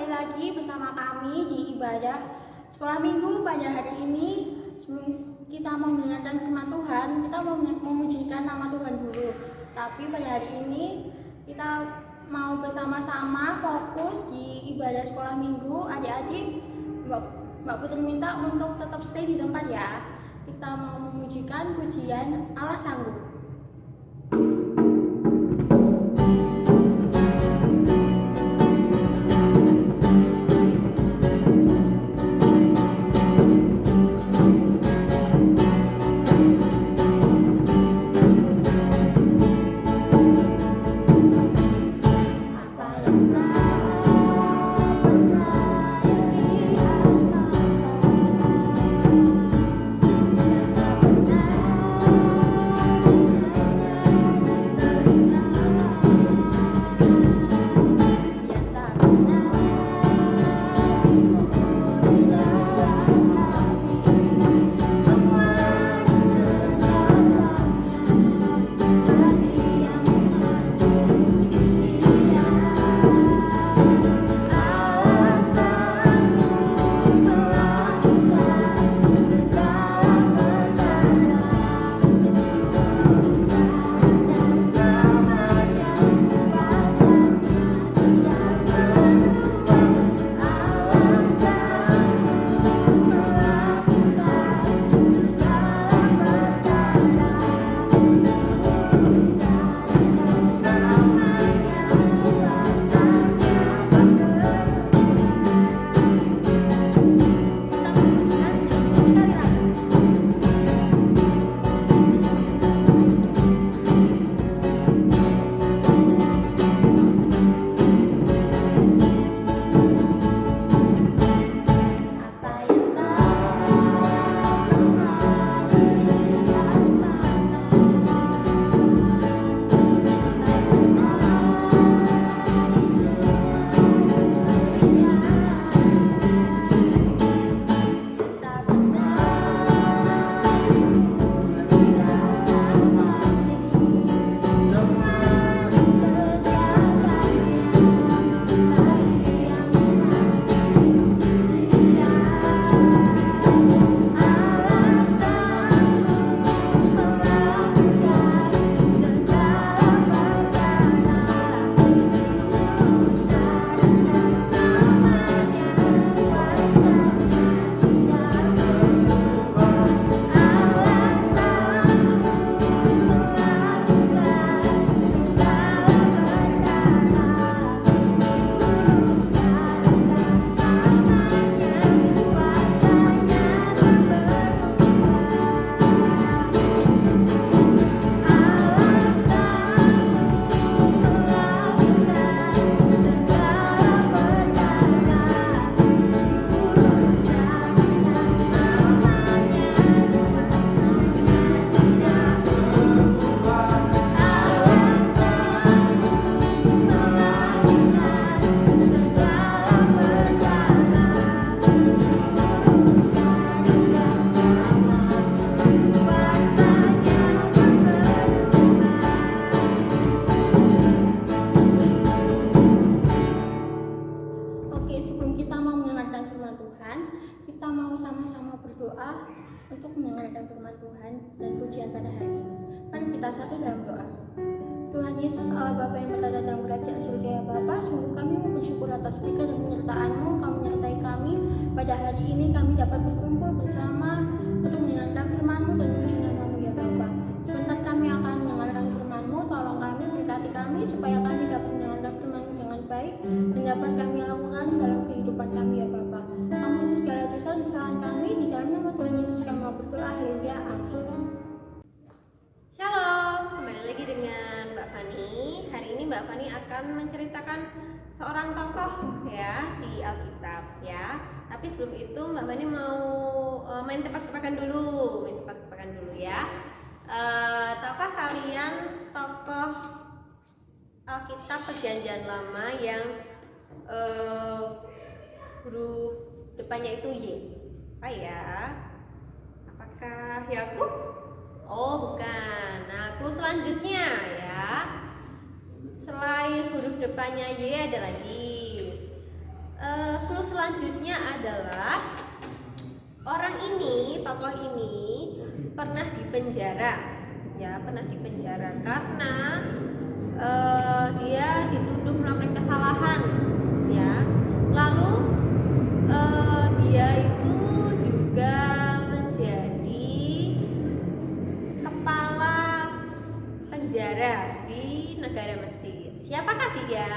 kembali lagi bersama kami di ibadah sekolah minggu pada hari ini. Sebelum kita mau mendengarkan firman Tuhan, kita mau memujikan nama Tuhan dulu. Tapi pada hari ini kita mau bersama-sama fokus di ibadah sekolah minggu. Adik-adik, Mbak Putri minta untuk tetap stay di tempat ya. Kita mau memujikan pujian Allah Sanggup. Untuk mendengarkan firman Tuhan dan pujian pada hari ini. Mari kita satu dalam doa. Tuhan Yesus Allah Bapa yang berada dalam kerajaan surga ya Bapa, sungguh kami mau bersyukur atas berkat dan penyertaan-Mu. Kau menyertai kami pada hari ini, kami dapat berkumpul bersama untuk mendengarkan firman-Mu dan memuji nama-Mu ya Bapa. Sebentar kami akan mendengarkan firman-Mu, tolong kami, berkati kami supaya kami dapat mendengarkan firman-Mu dengan baik dan dapat kami lakukan dalam kehidupan kami ya Bapa. Ampuni segala dosa dan kesalahan kami, di dalam nama Tuhan Yesus kami mau berdoa, haleluya, amin. Shalom, kembali lagi dengan Mbak Fani. Hari ini Mbak Fani akan menceritakan seorang tokoh ya di Alkitab ya. Tapi sebelum itu Mbak Fani mau main tebak-tebakan dulu ya. Tahukah kalian tokoh Alkitab Perjanjian Lama yang huruf depannya itu Y? Apa ya? Apakah Yakub? Oh bukan. Nah, clue selanjutnya ya, selain huruf depannya Y ada lagi clue selanjutnya adalah orang ini, tokoh ini pernah dipenjara, ya, pernah dipenjara karena dia dituduh melakukan kesalahan, ya. Lalu dia itu juga menjadi kepala penjara di negara Mesir. Siapakah dia?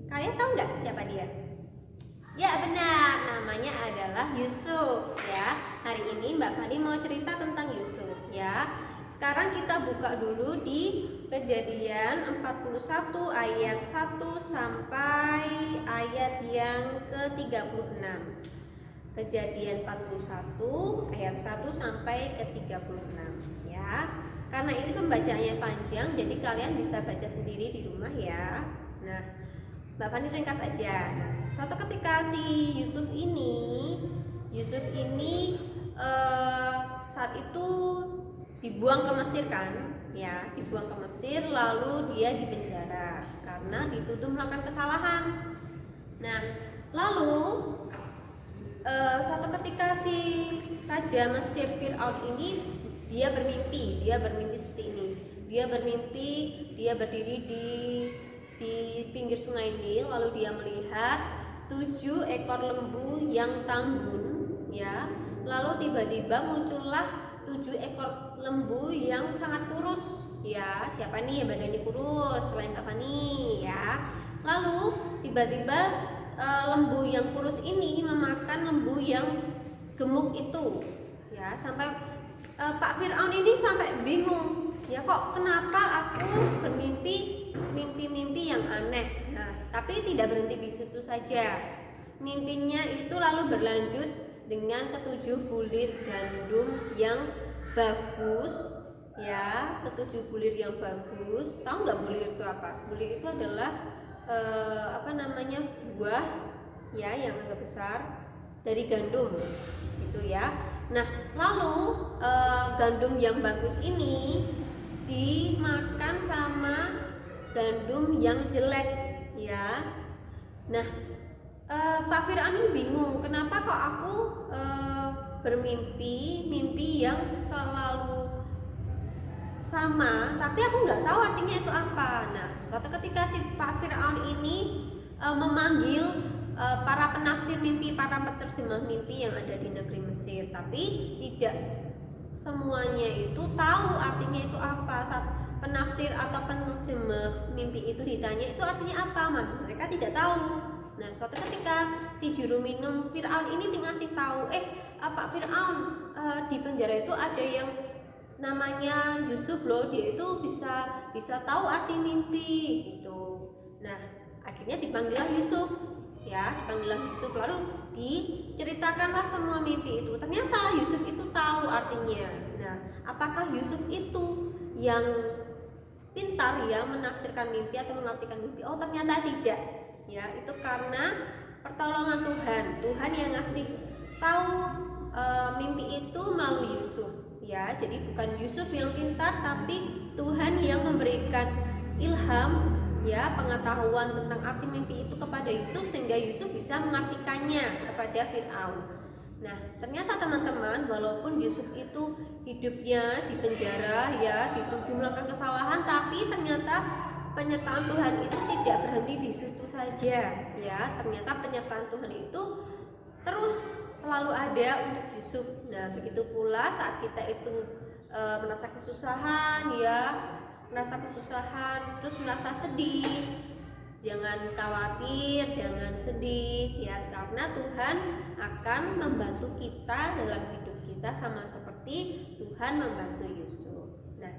Kalian tahu nggak siapa dia? Ya benar, namanya adalah Yusuf, ya. Hari ini Mbak Fani mau cerita tentang Yusuf, ya. Sekarang kita buka dulu di Kejadian 41 ayat 1 sampai ayat yang ke-36. Kejadian 41 ayat 1 sampai ke-36, ya. Karena ini pembacaannya panjang, jadi kalian bisa baca sendiri di rumah, ya. Nah, Mbak Fani ringkas aja. Nah, suatu ketika si Yusuf ini saat itu dibuang ke Mesir kan, ya, dibuang ke Mesir, lalu dia dipenjara karena dituduh melakukan kesalahan. Nah, lalu suatu ketika si Raja Mesir Fir'aun ini dia bermimpi seperti ini. Dia bermimpi, dia berdiri di pinggir sungai Nil, lalu dia melihat 7 ekor lembu yang tambun, ya. Lalu tiba-tiba muncullah 7 ekor lembu yang sangat kurus, ya. Siapa nih yang badannya kurus selain Mbak Fani, ya. Lalu tiba-tiba lembu yang kurus ini memakan lembu yang gemuk itu, ya. Sampai Pak Fir'aun ini sampai bingung, ya, kok kenapa aku bermimpi mimpi yang aneh. Nah, tapi tidak berhenti di situ saja. Mimpinya itu lalu berlanjut dengan ke-7 bulir gandum yang bagus, ya, ke-7 bulir yang bagus. Tahu nggak bulir itu apa? Bulir itu adalah buah, ya, yang agak besar dari gandum, itu ya. Nah, lalu gandum yang bagus ini dimakan sama gandum yang jelek, ya. Nah, Pak Fir'aun ini bingung, kenapa kok aku mimpi yang selalu sama, tapi aku nggak tahu artinya itu apa. Nah, suatu ketika si Pak Fir'aun ini memanggil para penafsir mimpi, para penerjemah mimpi yang ada di negeri Mesir, tapi tidak semuanya itu tahu artinya itu apa. Saat penafsir atau penerjemah mimpi itu ditanya itu artinya apa, mereka tidak tahu. Nah, suatu ketika si juru minum Fir'aun ini dikasih tahu, Pak Fir'aun, di penjara itu ada yang namanya Yusuf loh, dia itu bisa tahu arti mimpi gitu. Nah, akhirnya dipanggillah Yusuf, ya, dipanggillah Yusuf, lalu diceritakanlah semua mimpi itu. Ternyata Yusuf itu tahu artinya. Nah, apakah Yusuf itu yang pintar, ya, menafsirkan mimpi atau mengartikan mimpi? Oh, ternyata tidak, ya. Itu karena pertolongan Tuhan yang ngasih tahu mimpi itu melalui Yusuf, ya. Jadi bukan Yusuf yang pintar, tapi Tuhan yang memberikan ilham, ya, pengetahuan tentang arti mimpi itu kepada Yusuf, sehingga Yusuf bisa mengartikannya kepada Fir'aun. Nah, ternyata teman-teman, walaupun Yusuf itu hidupnya di penjara, ya, dituduh melakukan kesalahan, tapi ternyata penyertaan Tuhan itu tidak berhenti di situ saja, ya. Ternyata penyertaan Tuhan itu terus selalu ada untuk Yusuf. Nah, begitu pula saat kita itu merasa kesusahan, ya, terus merasa sedih, jangan khawatir, jangan sedih, ya, karena Tuhan akan membantu kita dalam hidup kita sama seperti Tuhan membantu Yusuf. Nah,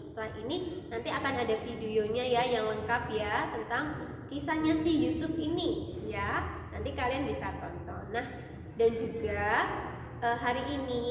setelah ini akan ada videonya, ya, yang lengkap, ya, tentang kisahnya si Yusuf ini, ya. Nanti kalian bisa tonton. Nah, dan juga hari ini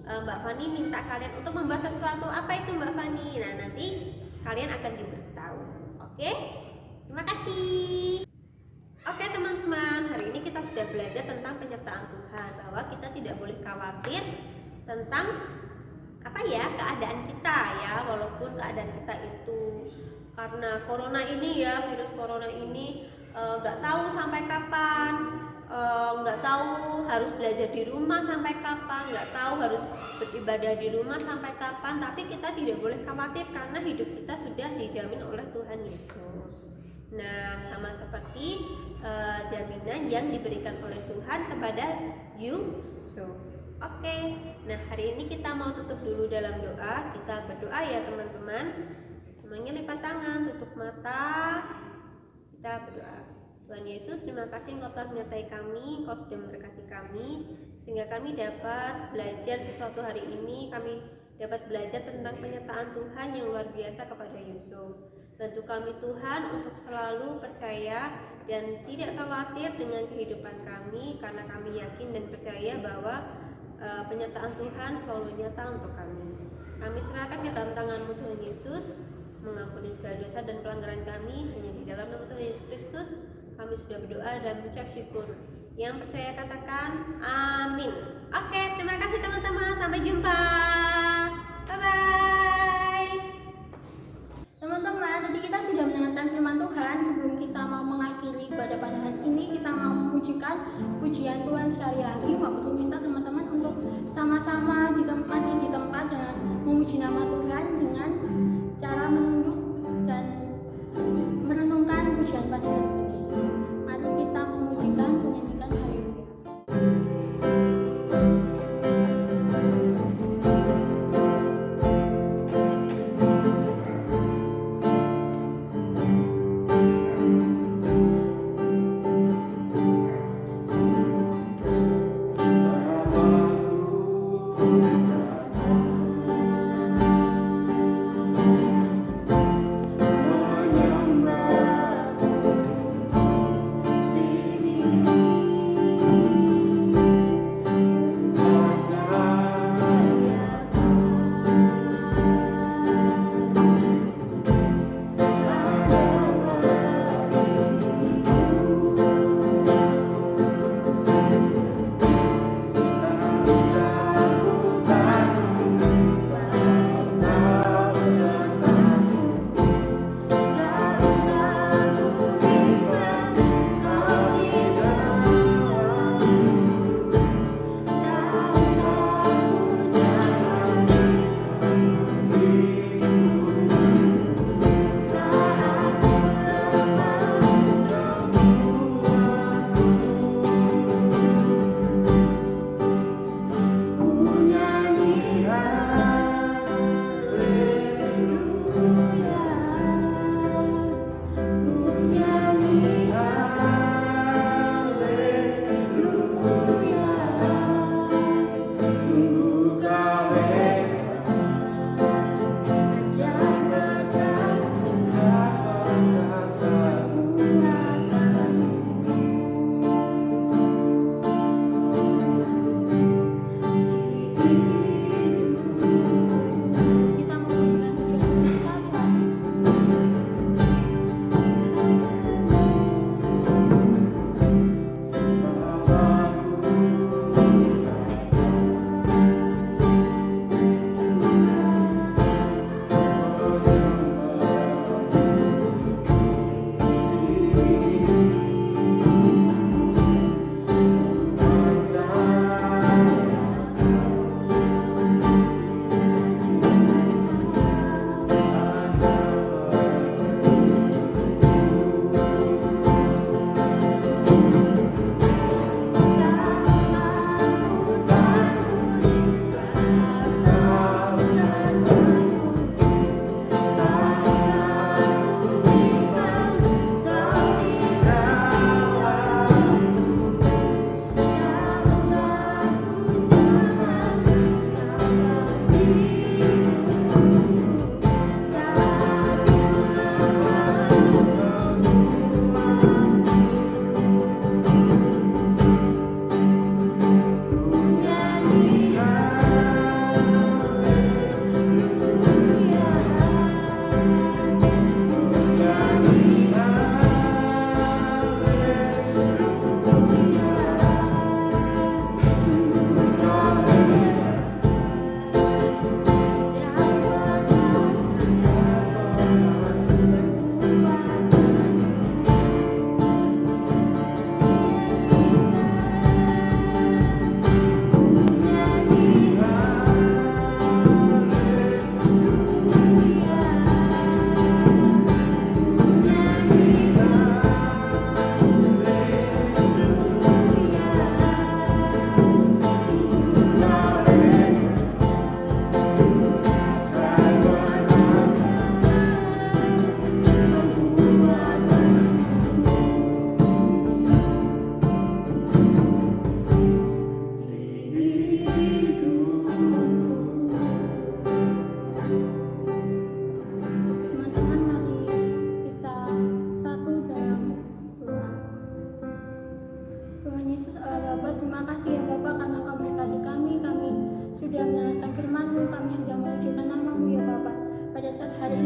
Mbak Fani minta kalian untuk membahas sesuatu. Apa itu, Mbak Fani? Nah, nanti kalian akan diberitahu. Oke? Terima kasih. Oke, teman-teman, hari ini kita sudah belajar tentang penyertaan Tuhan, bahwa kita tidak boleh khawatir tentang keadaan kita, ya. Walaupun keadaan kita itu karena corona ini, ya, virus corona ini nggak tahu sampai kapan, nggak tahu harus belajar di rumah sampai kapan, nggak tahu harus beribadah di rumah sampai kapan. Tapi kita tidak boleh khawatir karena hidup kita sudah dijamin oleh Tuhan Yesus. Nah, sama seperti jaminan yang diberikan oleh Tuhan kepada Yusuf. Oke, nah hari ini kita mau tutup dulu dalam doa. Kita berdoa ya teman-teman. Semuanya lipat tangan, tutup mata. Kita berdoa. Tuhan Yesus, terima kasih Engkau telah menyertai kami, Engkau sudah memberkati kami, sehingga kami dapat belajar sesuatu hari ini. Kami dapat belajar tentang penyertaan Tuhan yang luar biasa kepada Yusuf. Bantu kami Tuhan untuk selalu percaya dan tidak khawatir dengan kehidupan kami, karena kami yakin dan percaya bahwa penyertaan Tuhan selalu nyata untuk kami. Kami serahkan ke dalam tangan-Mu Tuhan Yesus, mengampuni segala dosa dan pelanggaran kami. Hanya di dalam nama Tuhan Yesus Kristus kami sudah berdoa dan mengucap syukur. Yang percaya katakan amin. Oke, terima kasih teman-teman. Sampai jumpa. Bye-bye. Teman-teman, tadi kita sudah mendengarkan firman Tuhan. Sebelum kita mau mengakhiri ibadah pada hari ini, kita mau memujikan pujian Tuhan sekali lagi. Mau minta teman-teman untuk sama-sama masih di tempat dan memuji nama Tuhan dengan cara menunduk dan merenungkan pujian pada hari ini. Mari kita memujikan, menyanyikan haleluya.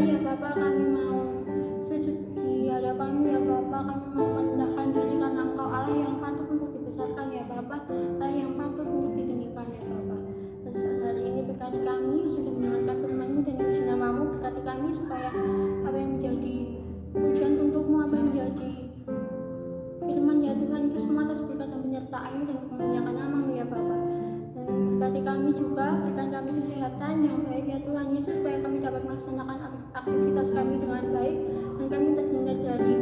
ini ya Bapa, kami mau sujud di hadapan-Mu ya Bapa. Kami mau merendahkan diri karena Engkau Allah yang patut untuk dibesarkan ya Bapa, Allah yang patut untuk ditinggikan ya Bapa. Dan saat hari ini berkati kami yang sudah mendengarkan firman-Mu dan puji nama-Mu, berkati kami supaya apa yang menjadi pujian untuk-Mu, apa yang menjadi firman ya Tuhan, itu semua atas berkat dan penyertaan-Mu dan kemuliaan nama-Mu ya Bapa. Dan berkati kami juga, berikan kami kesehatan yang baik ya Tuhan Yesus, supaya kami dapat melaksanakan aktivitas kami dengan baik dan kami terhindar dari